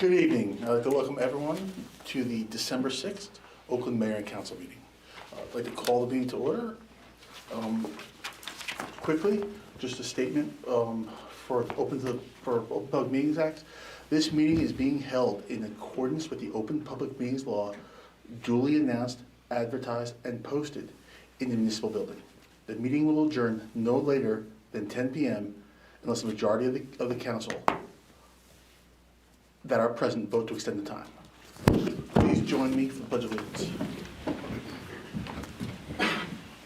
Good evening. I'd like to welcome everyone to the December 6th Oakland Mayor and Council meeting. I'd like to call the meeting to order. Quickly, just a statement for Open Public Meetings Act. This meeting is being held in accordance with the Open Public Meetings Law, duly announced, advertised, and posted in the municipal building. The meeting will adjourn no later than 10 p.m. unless the majority of the council that are present vote to extend the time. Please join me for the Pledge of Allegiance.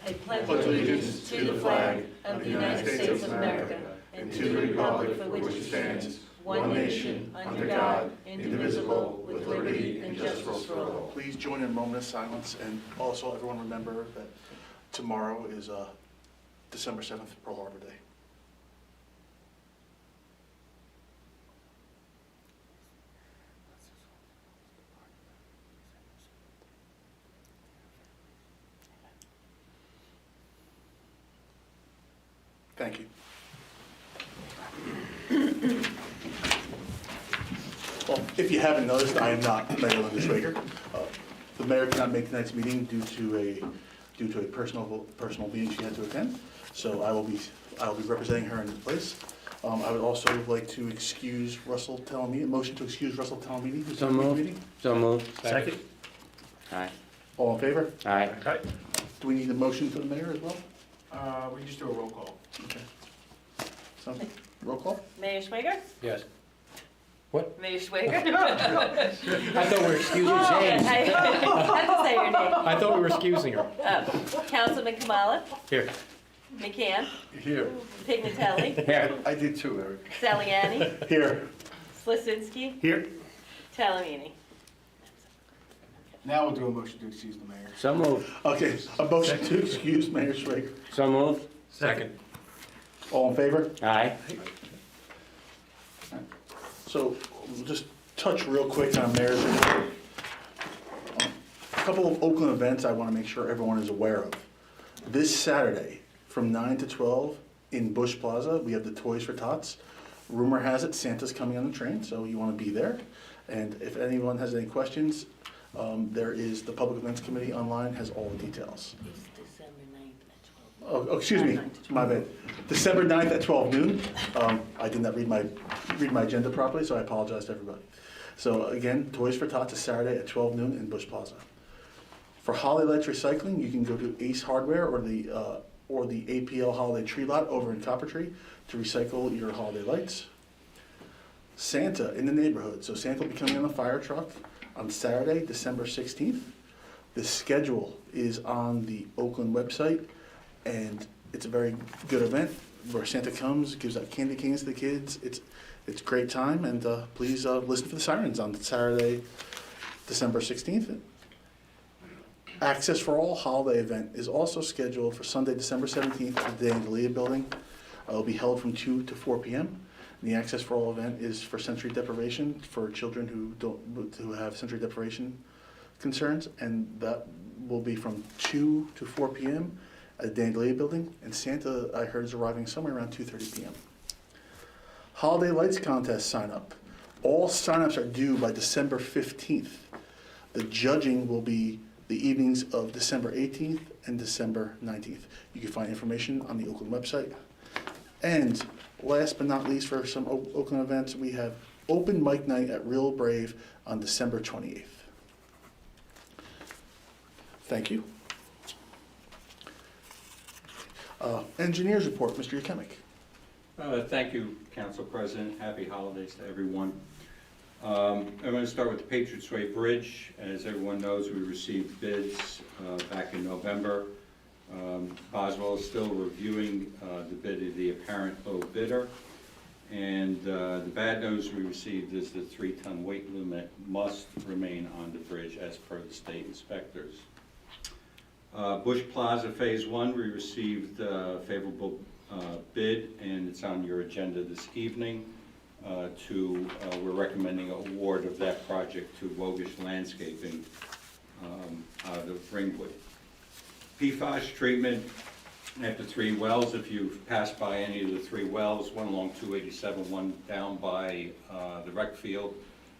I pledge allegiance to the flag of the United States of America and to the republic for which it stands, one nation, under God, indivisible, with liberty and justice for all. Please join in a moment of silence, and also everyone remember that tomorrow is December 7th, Pearl Harbor Day. Thank you. Well, if you haven't noticed, I am not Mayor Linda Schwager. The mayor cannot make tonight's meeting due to a personal meeting she had to attend. So I will be representing her in this place. I would also like to excuse Russell Talamini. Motion to excuse Russell Talamini. So moved. So moved. Second. Aye. All in favor? Aye. Do we need a motion for the mayor as well? We just do a roll call. Okay. So, roll call? Mayor Schwager? Yes. What? Mayor Schwager? I thought we were excusing I James. have to say your name. I thought we were excusing her. Councilman Kamala, Here. McCann, Here. Pignatelli, Here. I did too, Eric. Saliani, Here. Slasinski, Here. Talamini. Now we'll do a motion to excuse the mayor. So moved. Okay, a motion to excuse Mayor Schwager. So moved. Second. All in favor? Aye. So, we'll just touch real quick on mayor's report. A couple of Oakland events I want to make sure everyone is aware of. This Saturday, from 9 to 12 in Bush Plaza, we have the Toys for Tots. Rumor has it Santa's coming on the train, so you want to be there. And if anyone has any questions, there is the Public Events Committee online, has all the details. It's December 9th at 12. Oh, excuse me, my bad. December 9th at 12 noon. I did not read my agenda properly, so I apologize to everybody. So again, Toys for Tots is Saturday at 12 noon in Bush Plaza. For Holiday Lights Recycling, you can go to Ace Hardware or the APL Holiday Tree Lot over in Copper Tree to recycle your holiday lights. Santa in the neighborhood. So Santa will be coming on the fire truck on Saturday, December 16th. The schedule is on the Oakland website, and it's a very good event where Santa comes, gives out candy canes to the kids. It's a great time, and please listen for the sirens on Saturday, December 16th. Access for All holiday event is also scheduled for Sunday, December 17th at the D'Angelia Building. It will be held from 2 to 4 p.m. The Access for All event is for sensory deprivation for children who have sensory deprivation concerns, and that will be from 2 to 4 p.m. at the D'Angelia Building. And Santa, I heard, is arriving somewhere around 2:30 p.m. Holiday Lights Contest sign up. All sign-ups are due by December 15th. The judging will be the evenings of December 18th and December 19th. You can find information on the Oakland website. And last but not least, for some Oakland events, we have Open Mic Night at Real Brave on December 28th. Thank you. Engineers report, Mr. Yukemik. Thank you, Council President. Happy holidays to everyone. I'm going to start with the Patriots Way Bridge. As everyone knows, we received bids back in November. Boswell is still reviewing the bid of the apparent low bidder. And the bad news we received is the 3-ton weight limit must remain on the bridge as per the state inspectors. Bush Plaza Phase 1, we received a favorable bid, and it's on your agenda this evening. We're recommending award of that project to Wogish Landscaping out of Ringwood. PFAS treatment after 3 wells. If you've passed by any of the 3 wells, one along 287, one down by the rec field,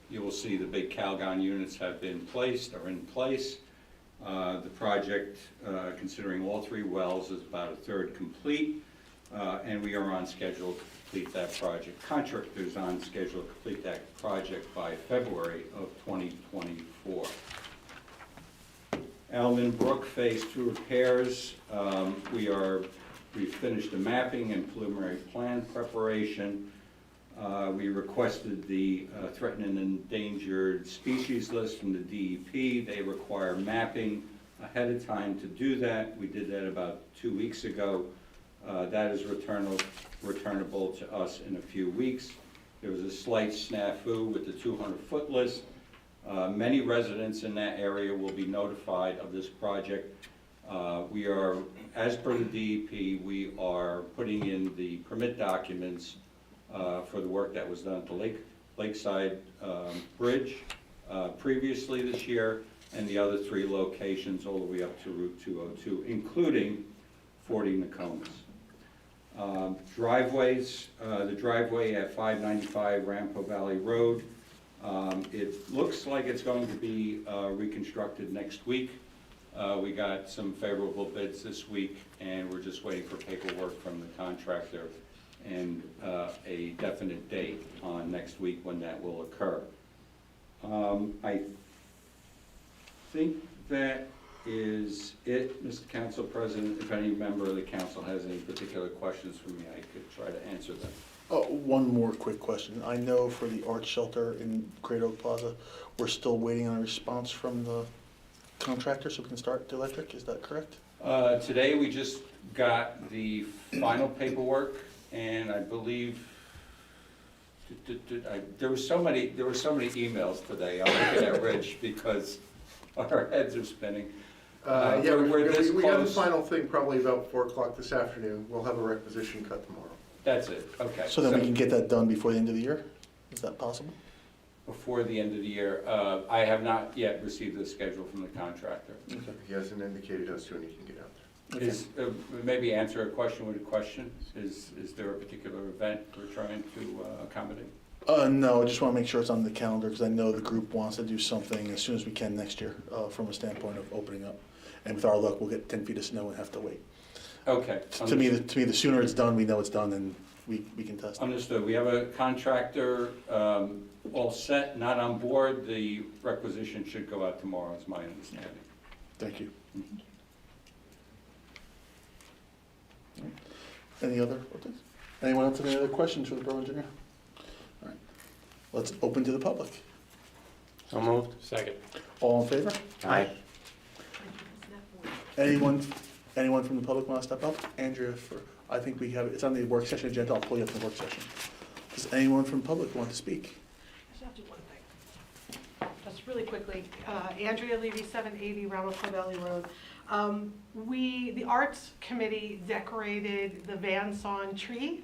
You will see the big Calgon units have been placed, are in place. The project, considering all 3 wells, is about a third complete, and we are on schedule to complete that project. Contractor's on schedule to complete that project by February of 2024. Elman Brook Phase 2 repairs, we finished the mapping and preliminary plan preparation. We requested the threatened and endangered species list from the DEP. They require mapping ahead of time to do that. We did that about 2 weeks ago. That is returnable to us in a few weeks. There was a slight snafu with the 200-foot list. Many residents in that area will be notified of this project. We are, as per the DEP, we are putting in the permit documents for the work that was done at the Lakeside Bridge previously this year, and the other 3 locations all the way up to Route 202, including 40 Nokomis. Driveways, the driveway at 595 Rampo Valley Road, it looks like it's going to be reconstructed next week. We got some favorable bids this week, and we're just waiting for paperwork from the contractor and a definite date on next week when that will occur. I think that is it, Mr. Council President. If any member of the council has any particular questions for me, I could try to answer them. One more quick question. I know for the art shelter in Great Oak Plaza, we're still waiting on a response from the contractor so we can start the electric. Is that correct? Today we just got the final paperwork, and I believe there were so many emails today. I'm looking at Rich because our heads are spinning. Yeah, we're this we got the close. final thing probably about 4 o'clock this afternoon. We'll have a requisition cut tomorrow. That's it, okay. So then we can get that done before the end of the year? Is that possible? Before the end of the year, I have not yet received the schedule from the contractor. He hasn't indicated as to when he can get out there. Okay. Is, maybe answer a question with a question? Is there a particular event we're trying to accommodate? No, I just want to make sure it's on the calendar because I know the group wants to do something as soon as we can next year from a standpoint of opening up. And with our luck, we'll get 10 feet of snow and have to wait. Okay. To me, the sooner it's done, we know it's done, and we can test it. Understood. We have a contractor all set, not on board. The requisition should go out tomorrow, is my understanding. Thank you. Any other, anyone else have any other questions for the borough engineer? All right, let's open to the public. So moved. Second. All in favor? Aye. Anyone from the public want to step up? Andrea, I think we have, it's on the work session agenda, I'll pull you up in the work session. Does anyone from the public want to speak? I just have to do one thing. Just really quickly, Andrea Levy, 780 Ramapo Valley Road. The Arts Committee decorated the Van Son tree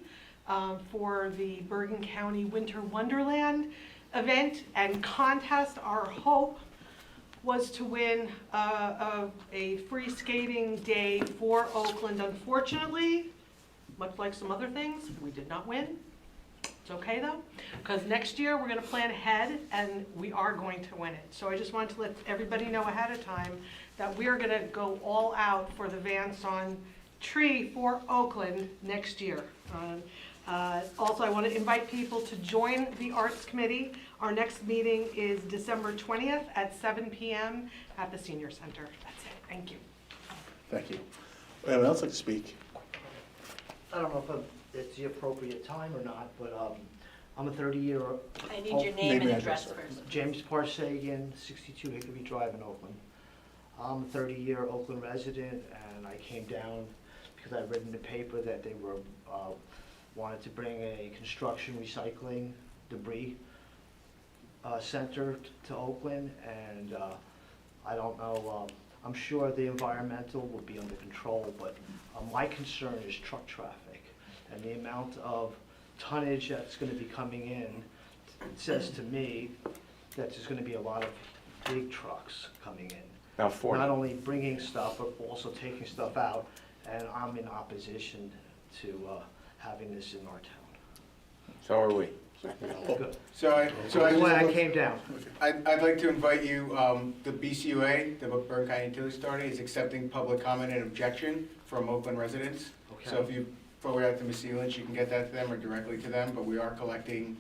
for the Bergen County Winter Wonderland event and contest. Our hope was to win a free skating day for Oakland. Unfortunately, much like some other things, we did not win. It's okay though, because next year we're gonna plan ahead and we are going to win it. So I just wanted to let everybody know ahead of time that we are gonna go all out for the Van Son tree for Oakland next year. Also, I want to invite people to join the Arts Committee. Our next meeting is December 20th at 7 p.m. at the Senior Center. That's it. Thank you. Thank you. Anyone else like to speak? I don't know if it's the appropriate time or not, but I'm a 30-year, I need your name and address sorry. first. James Parsagan, 62 Hickory Drive in Oakland. I'm a 30-year Oakland resident, and I came down because I read in the paper that they were wanted to bring a construction recycling debris center to Oakland, and I don't know, I'm sure the environmental will be under control, but my concern is truck traffic and the amount of tonnage that's going to be coming in. It says to me that there's going to be a lot of big trucks coming in. About 40. Not only bringing stuff, but also taking stuff out, and I'm in opposition to having this in our town. So are we. Good. So I That's why I came down. I'd like to invite you, the BCUA, the Borough County Utility Authority, is accepting public comment and objection from Oakland residents. So Okay. if you forward that to Ms. Sealand, you can get that to them or directly to them, but we are collecting,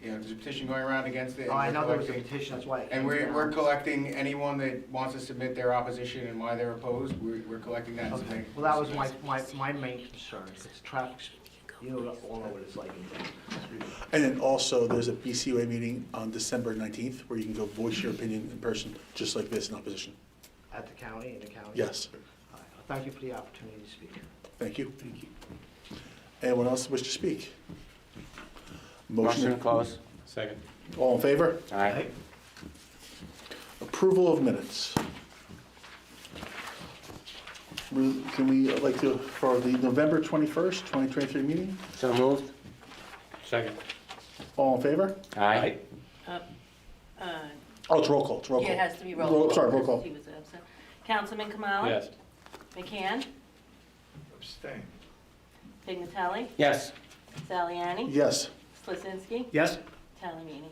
there's a petition going around against it. and Oh, I we're know there was a collecting- petition, that's why I came And down. we're collecting anyone that wants to submit their opposition and why they're opposed, we're collecting that. and Okay, submitting. well, that was my main concern, it's traffic, you know, all know what it's like in town. And then also, there's a BCUA meeting on December 19th where you can go voice your opinion in person, just like this in opposition. At the county, in the county? Yes, All right, well, thank you for the opportunity to speak. thank you. Thank you. Anyone else wish to speak? Motion to close. Second. All in favor? Aye. Approval of minutes. Can we, like to, for the November 21st, 2023 meeting? So moved. Second. All in favor? Aye. Oh, it's roll call, it's roll Yeah, call. it has to be roll call. Sorry, roll call. He was absent. Councilman Kamala? Yes. McCann? Abstain. Pignatelli? Yes. Saliani? Yes. Slasinski? Yes. Talamini?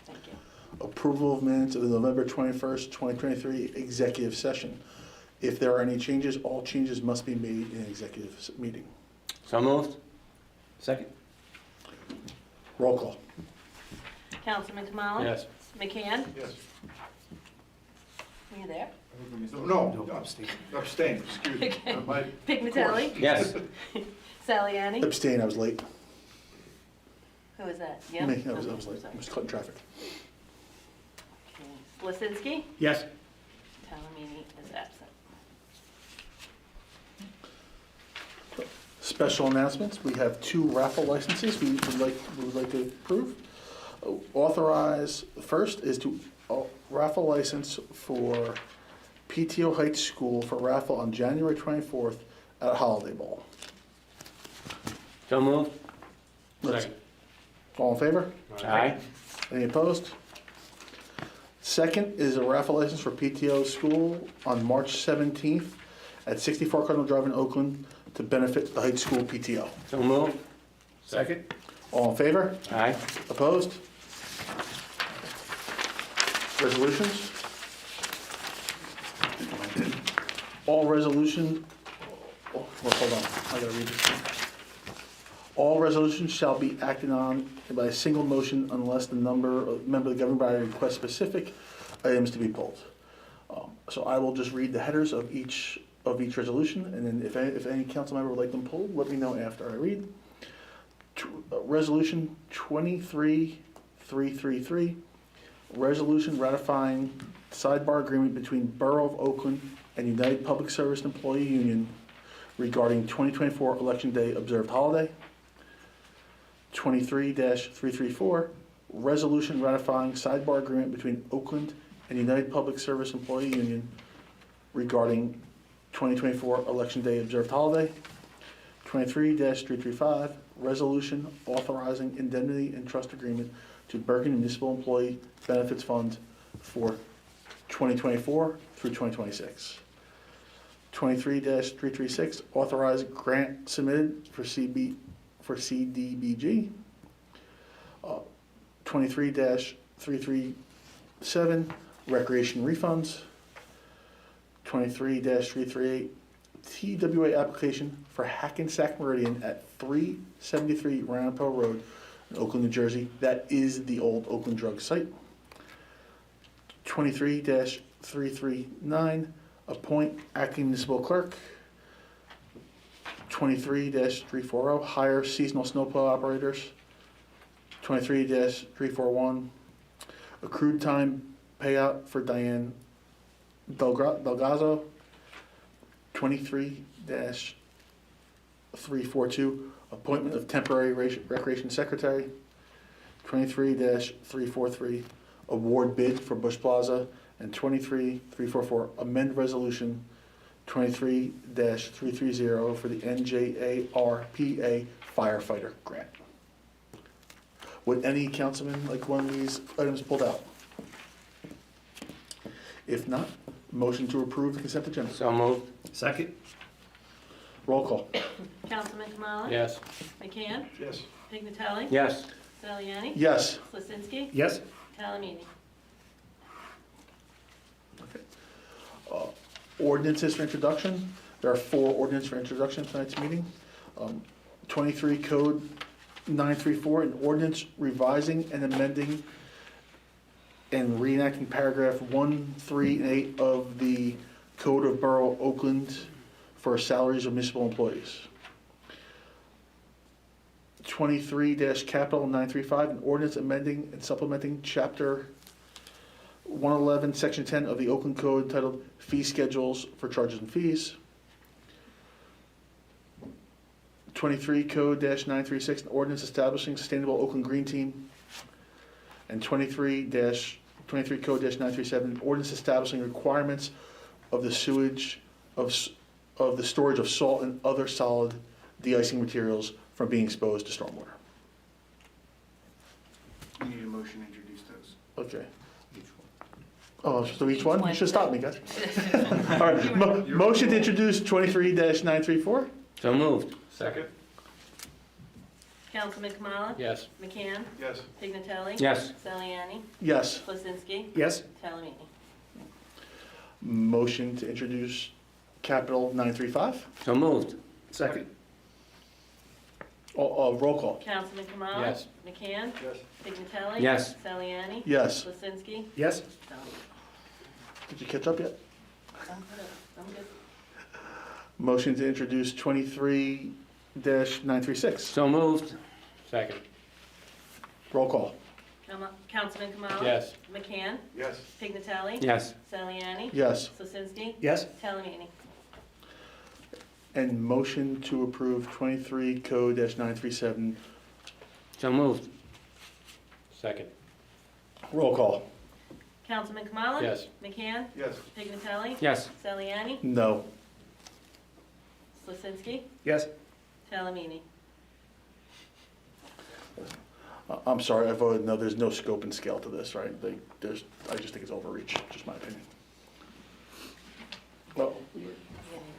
Thank you. Approval of minutes of the November 21st, 2023 executive session. If there are any changes, all changes must be made in executive meeting. So moved. Second. Roll call. Councilman Kamala? Yes. McCann? Yes. Were you there? No, abstain, excuse me. Okay. My- Pignatelli? Yes. Saliani? Abstain, I was late. Who was that? Yeah? Me, I was Okay, late. sorry. I was caught in traffic. Okay. Slasinski? Yes. Talamini is absent. Special announcements, we have 2 raffle licenses we would like to approve. Authorize, first is to raffle license for PTO Heights School for raffle on January 24th at Holiday Bowl. So moved. Let's- All in favor? Aye. Any opposed? Second is a raffle license for PTO School on March 17th at 64 Cardinal Drive in Oakland to benefit the Heights School PTO. So moved. Second. All in favor? Aye. Opposed? Resolutions? All resolution, oh, well, hold on, I gotta read this. All resolutions shall be acted on by a single motion unless the member of the governing body requests specific items to be pulled. So I will just read the headers of each resolution, and then if any council member would like them pulled, let me know after I read. Resolution 23333, resolution ratifying sidebar agreement between Borough of Oakland and United Public Service Employee Union regarding 2024 Election Day observed holiday. 23-334, resolution ratifying sidebar agreement between Oakland and United Public Service Employee Union regarding 2024 Election Day observed holiday. 23-335, resolution authorizing indemnity and trust agreement to Bergen Municipal Employee Benefits Fund for 2024 through 2026. 23-336, authorize grant submitted for CDBG. 23-337, recreation refunds. 23-338, TWA application for Hackensack Meridian at 373 Ramapo Road in Oakland, New Jersey. That is the old Oakland drug site. 23-339, appoint acting municipal clerk. 23-340, hire seasonal snowplow operators. 23-341, accrued time payout for Diane Delgazo. 23-342, appointment of temporary recreation secretary. 23-343, award bid for Bush Plaza. And 23-344, amend resolution 23-330 for the NJARPA firefighter grant. Would any councilman like one of these items pulled out? If not, motion to approve the consent agenda. So moved. Second? Roll call. Councilman Kamala? Yes. McCann? Yes. Pignatelli? Yes. Saliani? Yes. Slesensky? Yes. Talamini? Ordinances for introduction. There are 4 ordinances for introduction in tonight's meeting. 23 Code 934, an ordinance revising and amending and reenacting paragraph 1, 3, and 8 of the Code of Borough Oakland for salaries of municipal employees. 23-Capital 935, an ordinance amending and supplementing Chapter 111, Section 10 of the Oakland Code entitled Fee Schedules for Charges and Fees. 23 Code 936, an ordinance establishing sustainable Oakland Green Team. And 23 Code 937, an ordinance establishing requirements of the sewage of the storage of salt and other solid de-icing materials from being exposed to stormwater. You need a motion to introduce those. Okay. Oh, so each one? You should stop me, guys. All right, motion to introduce 23-934? So moved. Second? Councilman Kamala? Yes. McCann? Yes. Pignatelli? Yes. Saliani? Yes. Slesensky? Yes. Talamini? Motion to introduce Capital 935? So moved. Second. Roll call. Councilman Kamala? Yes. McCann? Yes. Pignatelli? Yes. Saliani? Yes. Slesensky? Yes. Talamini? Did you catch up yet? I'm good. Motion to introduce 23-936. So moved. Second. Roll call. Councilman Kamala? Yes. McCann? Yes. Pignatelli? Yes. Saliani? Yes. Slesensky? Yes. Talamini? And motion to approve 23 Code 937. So moved. Second. Roll call. Councilman Kamala? Yes. McCann? Yes. Pignatelli? Yes. Saliani? No. Slesensky? Yes. Talamini? I'm sorry, I voted no. There's no scope and scale to this, right? I just think it's overreach, just my opinion. Well, You're gonna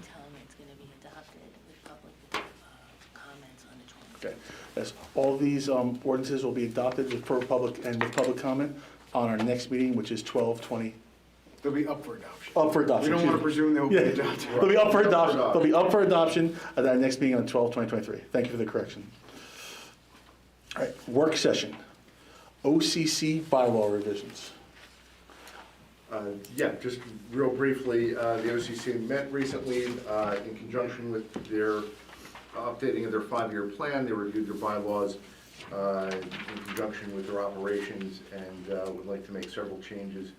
tell them it's gonna be adopted with public comments on the 20th. okay. Yes, all these ordinances will be adopted with public comment on our next meeting, which is 12/20. They'll be up for adoption. Up for adoption. We don't want to excuse presume they'll be Yeah. adopted. me. They'll be up for adoption. They'll be up for adoption at our next meeting on 12/20/23. Thank you for the correction. All right, work session. OCC bylaw revisions. Yeah, just real briefly, the OCC met recently in conjunction with their updating of their 5-year plan. They reviewed their bylaws in conjunction with their operations and would like to make several changes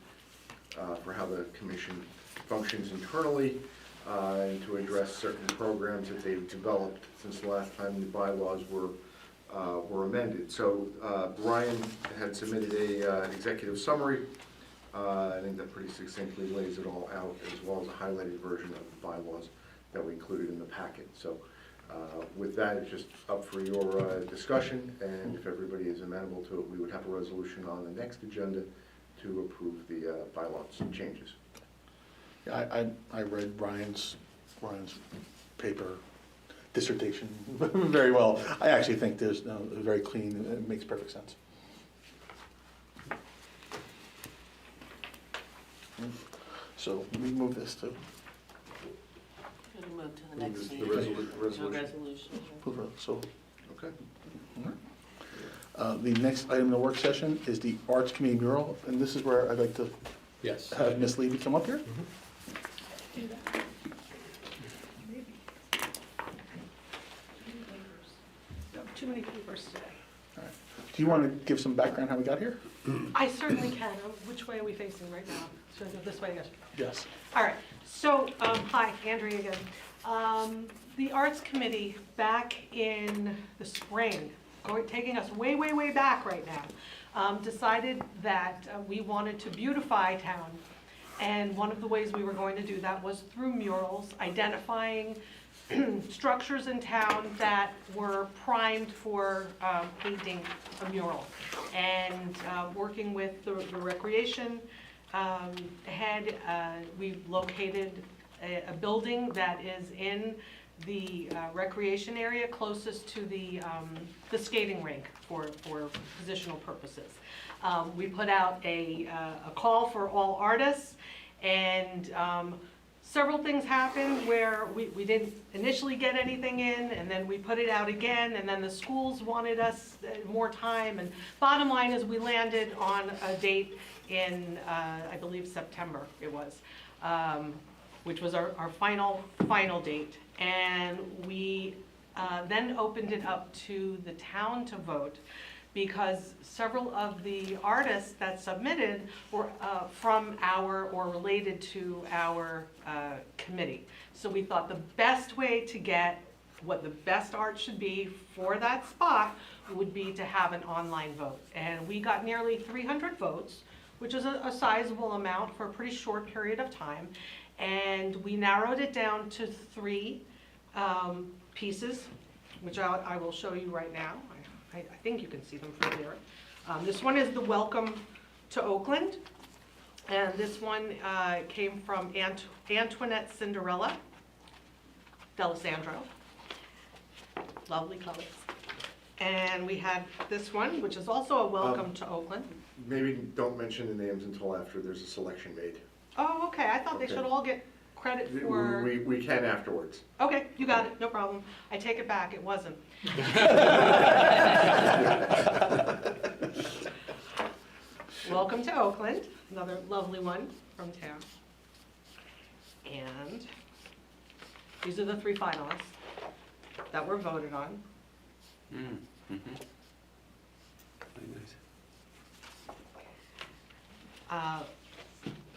for how the commission functions internally and to address certain programs that they've developed since the last time the bylaws were amended. So Brian had submitted a executive summary. I think that pretty succinctly lays it all out, as well as a highlighted version of the bylaws that we included in the packet. So with that, it's just up for your discussion, and if everybody is amenable to it, we would have a resolution on the next agenda to approve the bylaws changes. Yeah, I read Ryan's paper dissertation very well. I actually think there's very clean, and it makes perfect sense. So we move this to, Gonna move to the next The meeting. resolution. Resolution. so, Okay. the next item in the work session is the Arts Committee mural, and this is where I'd like to Yes. have Ms. Levy come up here. Do that. Maybe. Too many papers today. Do you want to give some background how we got here? I certainly can. Which way are we facing right now? Should I go this way? Yes. Yes. All right, so, hi, Andrea again. The Arts Committee, back in the spring, taking us way, way, way back right now, decided that we wanted to beautify town. And one of the ways we were going to do that was through murals, identifying structures in town that were primed for painting a mural. And working with the recreation head, we located a building that is in the recreation area closest to the skating rink for positional purposes. We put out a call for all artists, and several things happened where we didn't initially get anything in, and then we put it out again, and then the schools wanted us more time, and bottom line is we landed on a date in, I believe September it was, which was our final date. And we then opened it up to the town to vote, because several of the artists that submitted were from our, or related to our committee. So we thought the best way to get what the best art should be for that spot would be to have an online vote. And we got nearly 300 votes, which is a sizable amount for a pretty short period of time. And we narrowed it down to 3 pieces, which I will show you right now. I think you can see them from there. This one is the Welcome to Oakland. And this one came from Antoinette Cinderella D'Alessandro. Lovely colors. And we had this one, which is also a Welcome to Oakland. Maybe don't mention the names until after there's a selection made. Oh, okay, I thought they Okay. should all get credit for... We can afterwards. Okay, you got it, no problem. I take it back, it wasn't. Welcome to Oakland, another lovely one from town. And these are the 3 finalists that were voted on.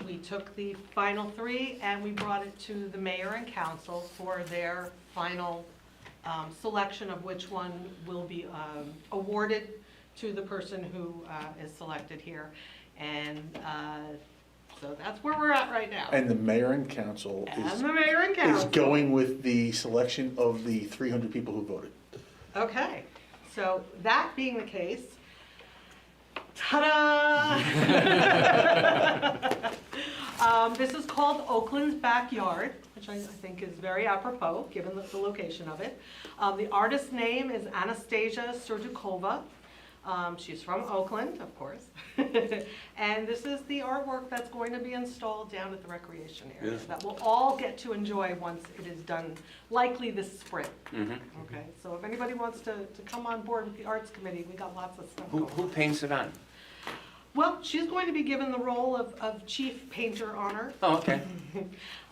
We took the final 3 and we brought it to the mayor and council for their final selection of which one will be awarded to the person who is selected here. And so that's where we're at right now. And the mayor and council is is going with the selection of the 300 people who voted. Okay, so that being the case, ta-da! This is called Oakland's Backyard, which I think is very apropos, given the location of it. The artist's name is Anastasia Surdukova. She's from Oakland, of course. And this is the artwork that's going to be installed down at the recreation area that we'll all get to enjoy once it is done, likely this spring. Okay, so if anybody wants to come on board with the Arts Committee, we got lots of stuff going Who on. paints it on? Well, she's going to be given the role of chief painter on her. Oh, okay.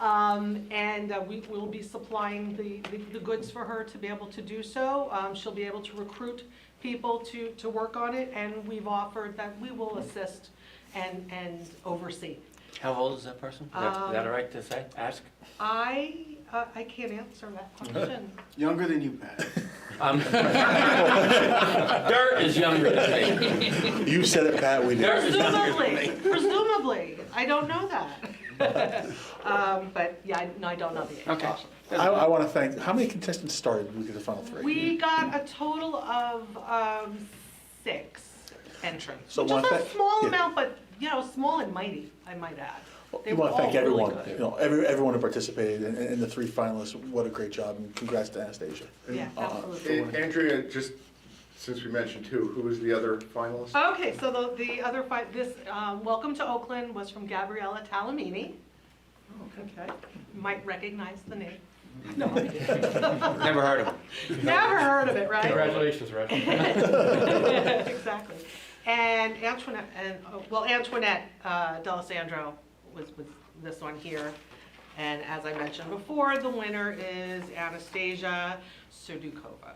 And we will be supplying the goods for her to be able to do so. She'll be able to recruit people to work on it, and we've offered that we will assist and oversee. How old is that person? Is that all right to say, ask? I can't answer that question. Younger than you, Pat. Dirt is younger than me. You said it, Pat, we did. Dirt is younger than me. Presumably, I don't know that. But yeah, no, I don't know the age. Okay. I want to thank, how many contestants started with the final 3? We got a total of 6 entrants, So which is one a thing- small yeah. amount, but, small and mighty, I might add. They We were want to thank all really everyone, good. everyone who participated, and the 3 finalists. What a great job, and congrats to Anastasia. Yeah, absolutely. Andrea, just since we mentioned 2, who was the other finalist? Okay, so the other Welcome to Oakland was from Gabriella Talamini. Okay, you might recognize the name. No, I didn't. Never heard of him. Never heard of it, right? Congratulations, Russ. Exactly. And Antoinette D'Alessandro was this one here. And as I mentioned before, the winner is Anastasia Surdukova.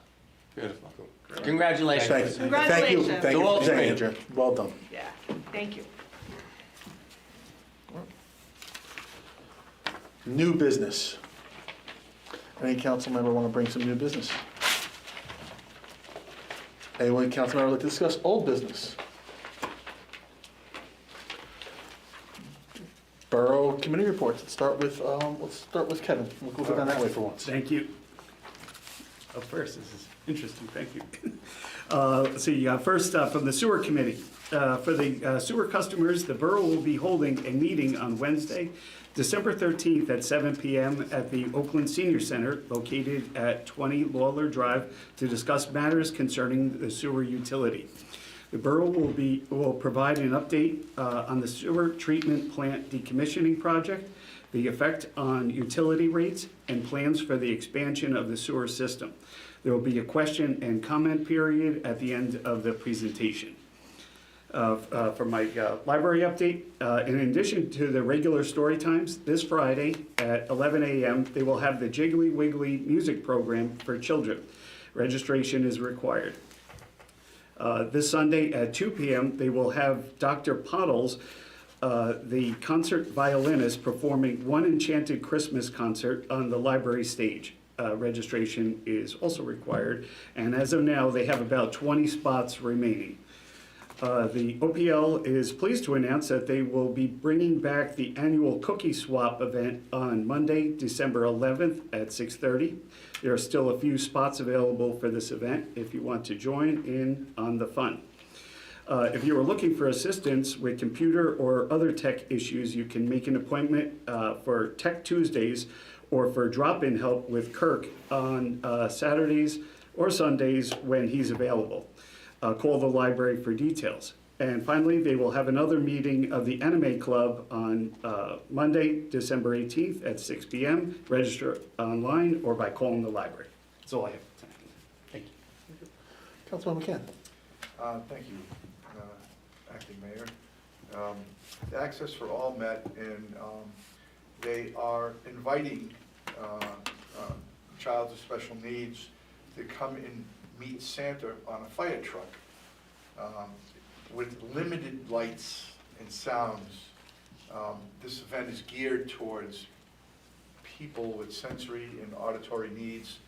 Beautiful. Congratulations. Thank you. Congratulations. Thank The you, Wall Street. Andrea. Well done. Yeah, thank you. New business. Any council member want to bring some new business? Anyone council member like to discuss old business? Borough committee reports. Let's start with Kevin. We'll go down that way for once. Thank you. Up first, this is interesting, thank you. Let's see, first from the sewer committee. For the sewer customers, the borough will be holding a meeting on Wednesday, December 13th at 7 p.m. at the Oakland Senior Center located at 20 Lawler Drive to discuss matters concerning the sewer utility. The borough will provide an update on the sewer treatment plant decommissioning project, the effect on utility rates, and plans for the expansion of the sewer system. There will be a question and comment period at the end of the presentation. For my library update, in addition to the regular story times, this Friday at 11 a.m., they will have the Jiggly Wiggly music program for children. Registration is required. This Sunday at 2 p.m., they will have Dr. Pottles, the concert violinist, performing One Enchanted Christmas concert on the library stage. Registration is also required, and as of now, they have about 20 spots remaining. The OPL is pleased to announce that they will be bringing back the annual Cookie Swap event on Monday, December 11th at 6:30. There are still a few spots available for this event if you want to join in on the fun. If you are looking for assistance with computer or other tech issues, you can make an appointment for Tech Tuesdays or for drop-in help with Kirk on Saturdays or Sundays when he's available. Call the library for details. And finally, they will have another meeting of the Anime Club on Monday, December 18th at 6 p.m. Register online or by calling the library. That's all I have. Thank you. Councilman McCann. Thank you, Acting Mayor. The Access for All met, and they are inviting child with special needs to come and meet Santa on a fire truck with limited lights and sounds. This event is geared towards people with sensory and auditory needs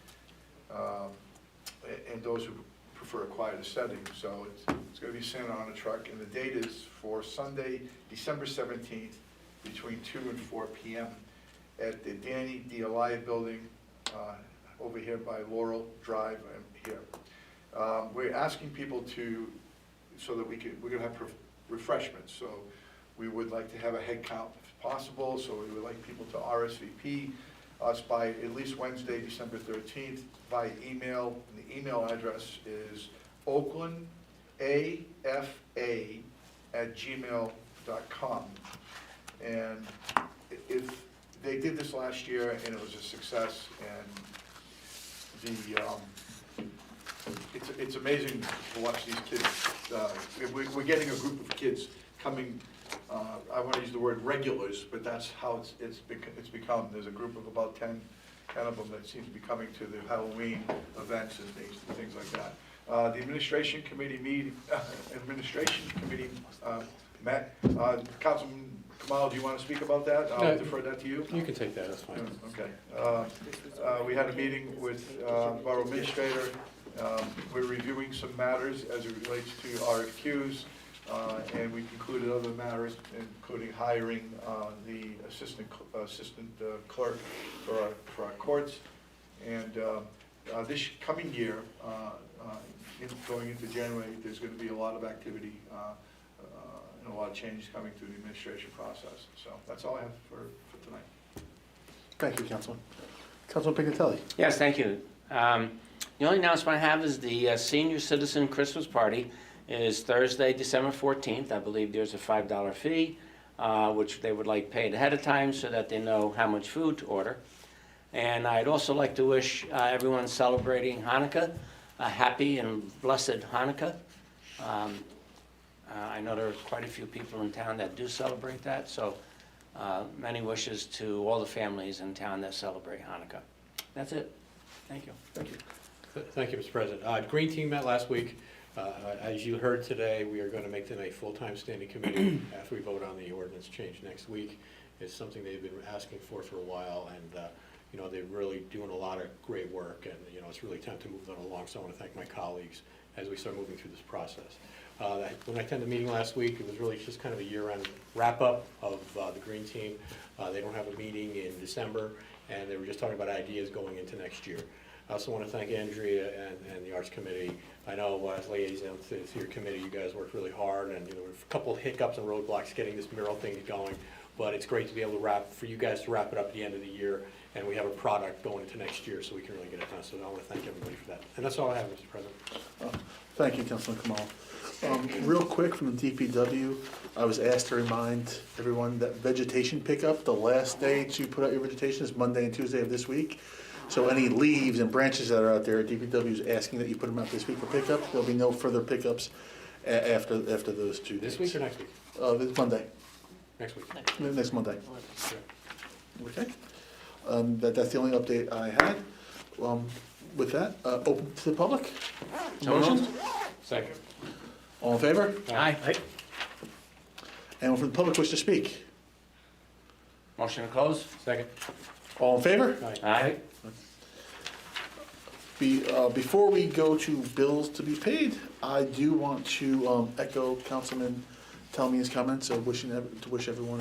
and those who prefer a quieter setting. So it's going to be Santa on a truck, and the date is for Sunday, December 17th, between 2 and 4 p.m. at the Danny D'Elia building over here by Laurel Drive here. We're asking people to, so that we're going to have refreshments. So we would like to have a head count if possible. So we would like people to RSVP us by at least Wednesday, December 13th, by email. And the email address is oaklandafa@gmail.com. And if they did this last year and it was a success, and it's amazing to watch these kids. We're getting a group of kids coming. I want to use the word regulars, but that's how it's become. There's a group of about 10 of them that seems to be coming to the Halloween events and things like that. The administration committee met. Councilman Kamal, do you want to speak about that? I'll defer that to you. You can take that, that's fine. Okay. We had a meeting with Borough Administrator. We're reviewing some matters as it relates to RFQs, and we concluded other matters, including hiring the assistant clerk for our courts. And this coming year, going into January, there's going to be a lot of activity and a lot of changes coming through the administration process. So that's all I have for tonight. Thank you, Councilman. Councilman Pignatelli. Yes, thank you. The only announcement I have is the Senior Citizen Christmas Party is Thursday, December 14th. I believe there's a $5 fee, which they would like paid ahead of time so that they know how much food to order. And I'd also like to wish everyone celebrating Hanukkah a happy and blessed Hanukkah. I know there are quite a few people in town that do celebrate that, so many wishes to all the families in town that celebrate Hanukkah. That's it. Thank you. Thank you. Thank you, Mr. President. Green Team met last week. As you heard today, we are going to make them a full-time standing committee after we vote on the ordinance change next week. It's something they've been asking for a while, and you know, they're really doing a lot of great work, and you know, it's really time to move that along. So I want to thank my colleagues as we start moving through this process. When I attended the meeting last week, it was really just kind of a year-end wrap-up of the Green Team. They don't have a meeting in December, and they were just talking about ideas going into next year. I also want to thank Andrea and the Arts Committee. I know as liaison to your committee, you guys worked really hard, and you know, there were a couple of hiccups and roadblocks getting this mural thing going, but it's great to be able to for you guys to wrap it up at the end of the year, and we have a product going into next year, so we can really get it done. So I want to thank everybody for that. And that's all I have, Mr. President. Thank you, Councilman Kamal. Real quick from the DPW, I was asked to remind everyone that vegetation pickup, the last day to put out your vegetation is Monday and Tuesday of this week. So any leaves and branches that are out there, DPW is asking that you put them out this week for pickup. There'll be no further pickups after those 2 days. This week or next week? This Monday, Next week. next Monday. Sure. Okay. That's the only update I had. With that, open to the public. So Motion? moved. Second. All in favor? Aye. Anyone from the public wish to speak? Motion to close? Second. All in favor? Aye. Before we go to bills to be paid, I do want to echo Councilman Talmia's comments of to wish everyone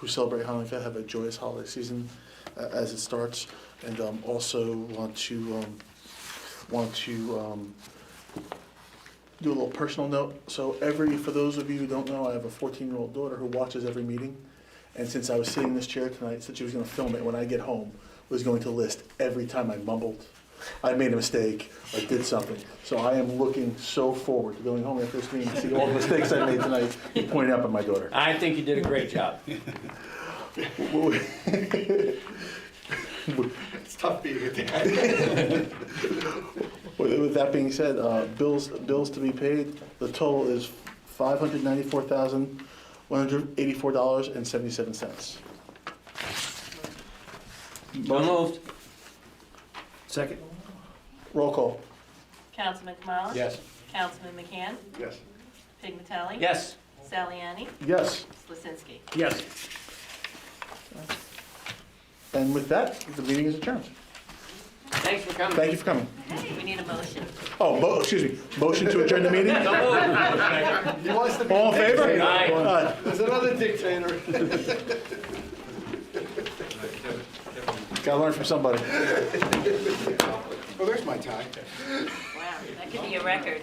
who celebrate Hanukkah have a joyous holiday season as it starts, and also want to do a little personal note. So for those of you who don't know, I have a 14-year-old daughter who watches every meeting, and since I was sitting in this chair tonight, said she was going to film it when I get home, was going to list every time I mumbled, I made a mistake, or did something. So I am looking so forward to going home after this meeting to see all the mistakes I made tonight pointed out by my daughter. I think you did a great job. It's tough being a dad. With that being said, bills to be paid, the total is $594,184.77. So moved. Second? Roll call. Councilman Kamala? Yes. Councilman McCann? Yes. Pignatelli? Yes. Saliani? Yes. Slesensky? Yes. And with that, the meeting is adjourned. Thanks for coming. Thank you for coming. We need a motion. Oh, excuse me, motion to adjourn the meeting? So moved. He wants to be All in favor? dictator. Aye. There's another dictator. Gotta learn from somebody. Well, there's my tie. Wow, that could be a record.